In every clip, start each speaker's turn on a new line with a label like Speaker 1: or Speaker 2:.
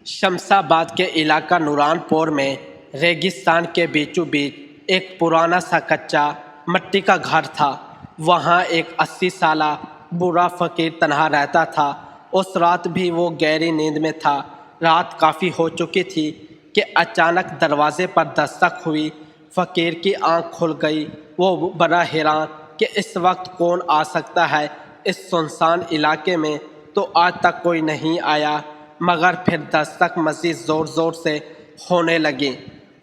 Speaker 1: شمس آباد کے علاقہ نوران پور میں ریگستان کے بیچوں بیچ ایک پرانا سا کچا مٹی کا گھر تھا۔ وہاں ایک 80 سالہ بوڑھا فقیر تنہا رہتا تھا۔ اس رات بھی وہ گہری نیند میں تھا۔ رات کافی ہو چکی تھی کہ اچانک دروازے پر دستک ہوئی۔ فقیر کی آنکھ کھل گئی۔ وہ بڑا حیران کہ اس وقت کون آ سکتا ہے۔ اس سنسان علاقے میں تو آج تک کوئی نہیں آیا، مگر پھر دستک مزید زور زور سے ہونے لگی۔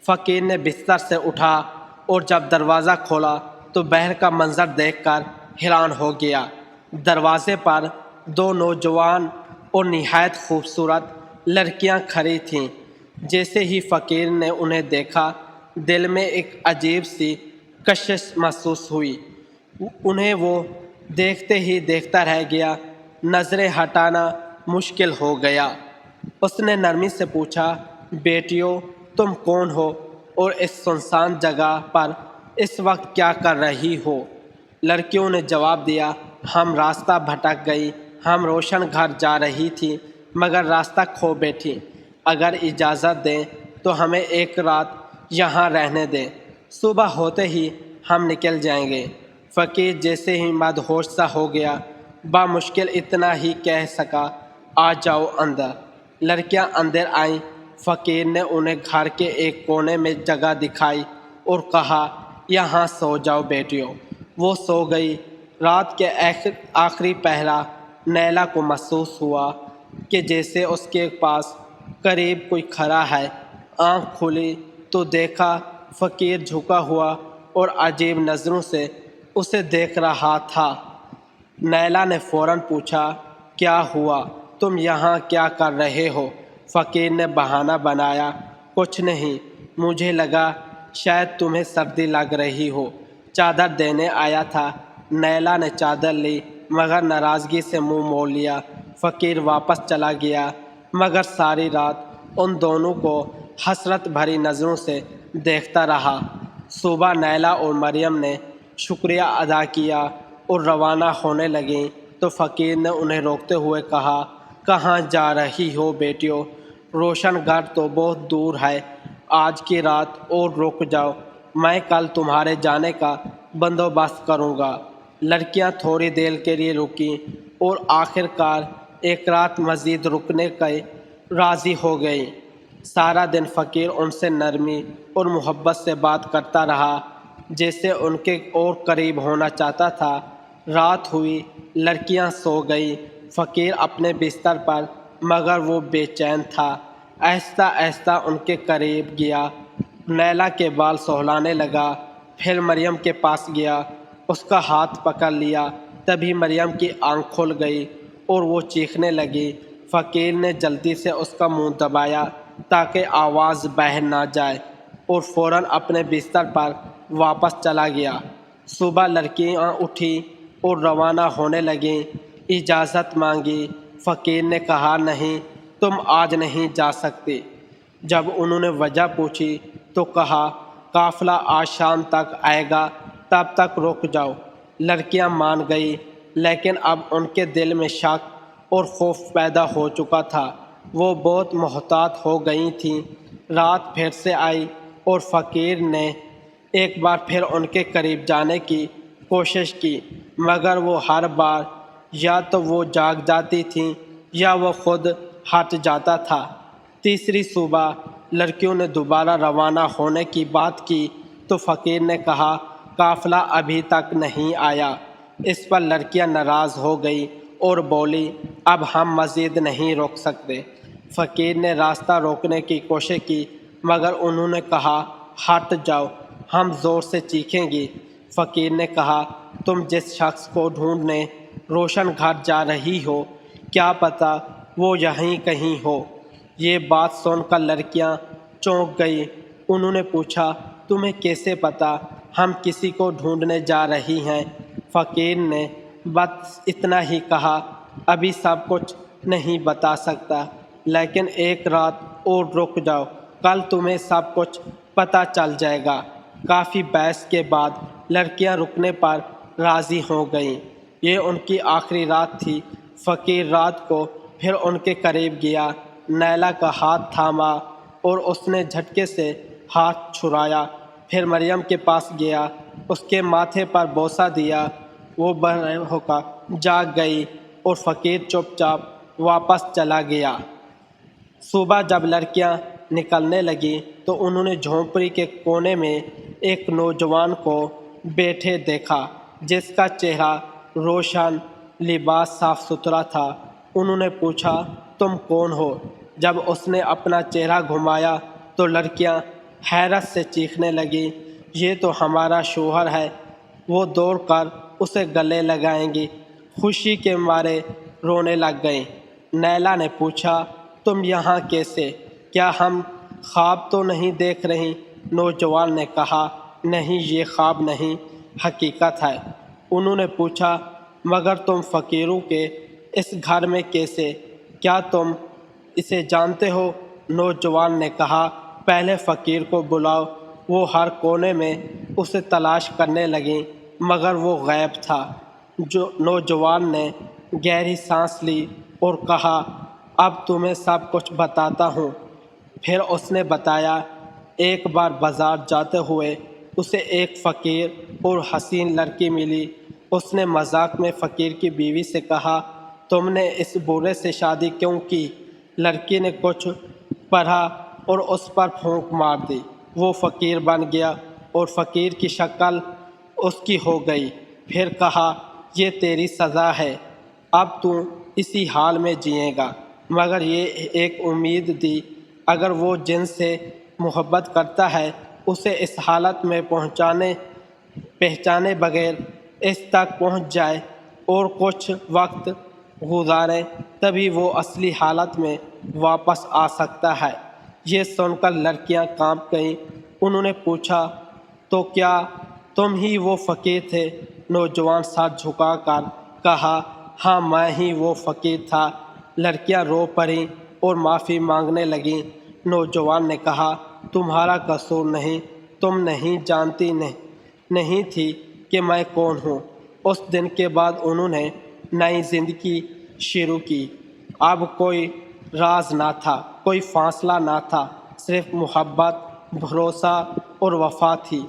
Speaker 1: فقیر نے بستر سے اٹھا اور جب دروازہ کھولا تو باہر کا منظر دیکھ کر حیران ہو گیا۔ دروازے پر 2 نوجوان اور نہایت خوبصورت لڑکیاں کھڑی تھیں۔ جیسے ہی فقیر نے انہیں دیکھا، دل میں ایک عجیب سی کشش محسوس ہوئی۔ انہیں وہ دیکھتے ہی دیکھتا رہ گیا، نظریں ہٹانا مشکل ہو گیا۔ اس نے نرمی سے پوچھا، بیٹیوں تم کون ہو اور اس سنسان جگہ پر اس وقت کیا کر رہی ہو؟ لڑکیوں نے جواب دیا، ہم راستہ بھٹک گئی، ہم روشن گھر جا رہی تھی مگر راستہ کھو بیٹھی۔ اگر اجازت دیں تو ہمیں ایک رات یہاں رہنے دیں، صبح ہوتے ہی ہم نکل جائیں گے۔ فقیر جیسے ہی مدہوش سا ہو گیا، بامشکل اتنا ہی کہہ سکا، آ جاؤ اندر۔ لڑکیاں اندر آئیں۔ فقیر نے انہیں گھر کے ایک کونے میں جگہ دکھائی اور کہا، یہاں سو جاؤ بیٹیوں۔ وہ سو گئی۔ رات کے آخری پہرہ نیلا کو محسوس ہوا کہ جیسے اس کے پاس قریب کوئی کھڑا ہے۔ آنکھ کھلی تو دیکھا فقیر جھکا ہوا اور عجیب نظروں سے اسے دیکھ رہا تھا۔ نیلا نے فوراً پوچھا، کیا ہوا؟ تم یہاں کیا کر رہے ہو؟ فقیر نے بہانہ بنایا، کچھ نہیں، مجھے لگا شاید تمہیں سردی لگ رہی ہو، چادر دینے آیا تھا۔ نیلا نے چادر لی مگر ناراضگی سے منہ موڑ لیا۔ فقیر واپس چلا گیا مگر ساری رات ان دونوں کو حسرت بھری نظروں سے دیکھتا رہا۔ صبح نیلا اور مریم نے شکریہ ادا کیا اور روانہ ہونے لگیں تو فقیر نے انہیں روکتے ہوئے کہا، کہاں جا رہی ہو بیٹیوں؟ روشن گھر تو بہت دور ہے، آج کی رات اور رک جاؤ، میں کل تمہارے جانے کا بندوبست کروں گا۔ لڑکیاں تھوڑی دیر کے لیے رکیں اور آخر کار ایک رات مزید رکنے کے راضی ہو گئیں۔ سارا دن فقیر ان سے نرمی اور محبت سے بات کرتا رہا، جیسے ان کے اور قریب ہونا چاہتا تھا۔ رات ہوئی، لڑکیاں سو گئیں، فقیر اپنے بستر پر مگر وہ بے چین تھا۔ آہستہ آہستہ ان کے قریب گیا، نیلا کے بال سہلانے لگا، پھر مریم کے پاس گیا، اس کا ہاتھ پکڑ لیا۔ تبھی مریم کی آنکھ کھل گئی اور وہ چیخنے لگی۔ فقیر نے جلدی سے اس کا منہ دبایا تاکہ آواز باہر نہ جائے اور فوراً اپنے بستر پر واپس چلا گیا۔ صبح لڑکیاں اٹھیں اور روانہ ہونے لگیں۔ اجازت مانگی۔ فقیر نے کہا، نہیں، تم آج نہیں جا سکتی۔ جب انہوں نے وجہ پوچھی تو کہا، قافلہ آج شام تک آئے گا، تب تک رک جاؤ۔ لڑکیاں مان گئیں لیکن اب ان کے دل میں شک اور خوف پیدا ہو چکا تھا۔ وہ بہت محتاط ہو گئی تھیں۔ رات پھر سے آئی اور فقیر نے ایک بار پھر ان کے قریب جانے کی کوشش کی مگر وہ ہر بار یا تو وہ جاگ جاتی تھیں یا وہ خود ہٹ جاتا تھا۔ تیسری صبح لڑکیوں نے دوبارہ روانہ ہونے کی بات کی تو فقیر نے کہا، قافلہ ابھی تک نہیں آیا۔ اس پر لڑکیاں ناراض ہو گئی اور بولی، اب ہم مزید نہیں روک سکتے۔ فقیر نے راستہ روکنے کی کوشش کی مگر انہوں نے کہا، ہٹ جاؤ، ہم زور سے چیخیں گی۔ فقیر نے کہا، تم جس شخص کو ڈھونڈنے روشن گھر جا رہی ہو، کیا پتہ وہ یہیں کہیں ہو۔ یہ بات سن کر لڑکیاں چونک گئیں۔ انہوں نے پوچھا، تمہیں کیسے پتہ ہم کسی کو ڈھونڈنے جا رہی ہیں؟ فقیر نے بس اتنا ہی کہا، ابھی سب کچھ نہیں بتا سکتا، لیکن ایک رات اور رک جاؤ، کل تمہیں سب کچھ پتہ چل جائے گا۔ کافی بحث کے بعد لڑکیاں رکنے پر راضی ہو گئیں۔ یہ ان کی آخری رات تھی۔ فقیر رات کو پھر ان کے قریب گیا۔ نیلا کا ہاتھ تھاما اور اس نے جھٹکے سے ہاتھ چھڑایا۔ پھر مریم کے پاس گیا، اس کے ماتھے پر بوسہ دیا۔ وہ بے ہوکا جاگ گئی اور فقیر چپ چاپ واپس چلا گیا۔ صبح جب لڑکیاں نکلنے لگیں تو انہوں نے جھونپڑی کے کونے میں ایک نوجوان کو بیٹھے دیکھا جس کا چہرہ روشن، لباس صاف ستھرا تھا۔ انہوں نے پوچھا، تم کون ہو؟ جب اس نے اپنا چہرہ گھمایا تو لڑکیاں حیرت سے چیخنے لگیں، یہ تو ہمارا شوہر ہے۔ وہ دوڑ کر اسے گلے لگائیں گی، خوشی کے مارے رونے لگ گئیں۔ نیلا نے پوچھا، تم یہاں کیسے؟ کیا ہم خواب تو نہیں دیکھ رہی؟ نوجوان نے کہا، نہیں، یہ خواب نہیں، حقیقت ہے۔ انہوں نے پوچھا، مگر تم فقیروں کے اس گھر میں کیسے؟ کیا تم اسے جانتے ہو؟ نوجوان نے کہا، پہلے فقیر کو بلاؤ۔ وہ ہر کونے میں اسے تلاش کرنے لگیں مگر وہ غائب تھا۔ نوجوان نے گہری سانس لی اور کہا، اب تمہیں سب کچھ بتاتا ہوں۔ پھر اس نے بتایا، ایک بار بازار جاتے ہوئے اسے ایک فقیر اور حسین لڑکی ملی۔ اس نے مذاق میں فقیر کی بیوی سے کہا، تم نے اس بوڑھے سے شادی کیوں کی؟ لڑکی نے کچھ پڑھا اور اس پر پھونک مار دی۔ وہ فقیر بن گیا اور فقیر کی شکل اس کی ہو گئی۔ پھر کہا، یہ تیری سزا ہے، اب تو اسی حال میں جئے گا۔ مگر یہ ایک امید دی، اگر وہ جن سے محبت کرتا ہے اسے اس حالت میں پہچانے بغیر اس تک پہنچ جائے اور کچھ وقت گزارے، تبھی وہ اصلی حالت میں واپس آ سکتا ہے۔ یہ سن کر لڑکیاں کانپ گئیں۔ انہوں نے پوچھا، تو کیا تم ہی وہ فقیر تھے؟ نوجوان سر جھکا کر کہا، ہاں، میں ہی وہ فقیر تھا۔ لڑکیاں رو پڑیں اور معافی مانگنے لگیں۔ نوجوان نے کہا، تمہارا قصور نہیں، تم نہیں جانتی نہیں تھی کہ میں کون ہوں۔ اس دن کے بعد انہوں نے نئی زندگی شروع کی۔ اب کوئی راز نہ تھا، کوئی فاصلہ نہ تھا، صرف محبت، بھروسہ اور وفا تھی۔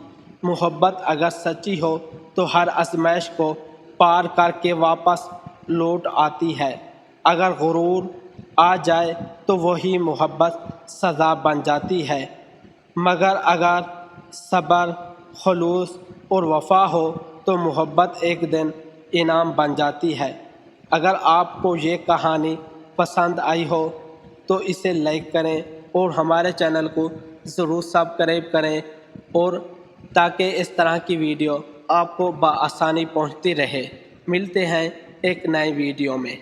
Speaker 1: محبت اگر سچی ہو تو ہر آزمائش کو پار کر کے واپس لوٹ آتی ہے۔ اگر غرور آ جائے تو وہی محبت سزا بن جاتی ہے، مگر اگر صبر، خلوص اور وفا ہو تو محبت ایک دن انعام بن جاتی ہے۔ اگر آپ کو یہ کہانی پسند آئی ہو تو اسے لائک کریں اور ہمارے چینل کو ضرور سبسکرائب کریں، اور تاکہ اس طرح کی ویڈیو آپ کو بآسانی پہنچتی رہے۔ ملتے ہیں ایک نئی ویڈیو میں۔